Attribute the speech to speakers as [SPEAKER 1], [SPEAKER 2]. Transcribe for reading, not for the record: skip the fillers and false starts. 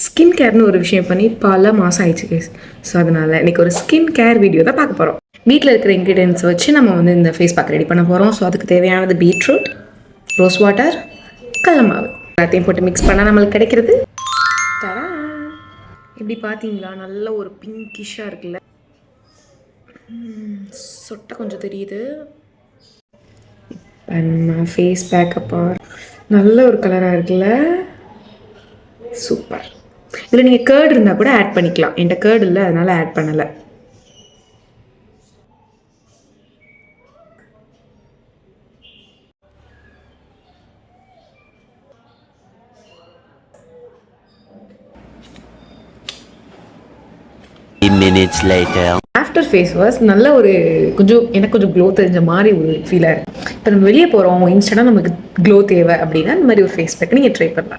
[SPEAKER 1] Skin கேர்னு ஒரு விஷயம் பண்ணி பல மாதம் ஆயிடுச்சு கேஸ். ஸோ அதனால் இன்றைக்கி ஒரு ஸ்கின் கேர் வீடியோ தான் பார்க்க போகிறோம். வீட்டில் இருக்கிற இன்க்ரீடியன்ஸ் வச்சு நம்ம வந்து இந்த ஃபேஸ் பேக் ரெடி பண்ண போகிறோம். ஸோ அதுக்கு தேவையானது பீட்ரூட், ரோஸ் வாட்டர், கடல மாவு எல்லாத்தையும் போட்டு மிக்ஸ் பண்ணால் நம்மளுக்கு கிடைக்கிறது. இப்படி பார்த்தீங்களா, நல்ல ஒரு பிங்கிஷாக இருக்குல்ல, சொட்டை கொஞ்சம் தெரியுது. நம்ம ஃபேஸ் பேக்கப்பா நல்ல ஒரு கலராக இருக்குல்ல, சூப்பர். இதில் நீங்கள் கேர்டு இருந்தால் கூட ஆட் பண்ணிக்கலாம். என்கிட்ட கேர்டு இல்லை, அதனால் ஆட் பண்ணலை. ஆஃப்டர் ஃபேஸ் வாஷ் நல்ல ஒரு எனக்கு கொஞ்சம் க்ளோ தெரிஞ்ச மாதிரி ஒரு ஃபீலாக இருக்குது. இப்போ நம்ம வெளியே போகிறோம், இன்ஸ்டன்ட்டாக நமக்கு க்ளோ தேவை அப்படின்னா இந்த மாதிரி ஒரு ஃபேஸ் பேக் நீங்கள் ட்ரை பண்ணலாம்.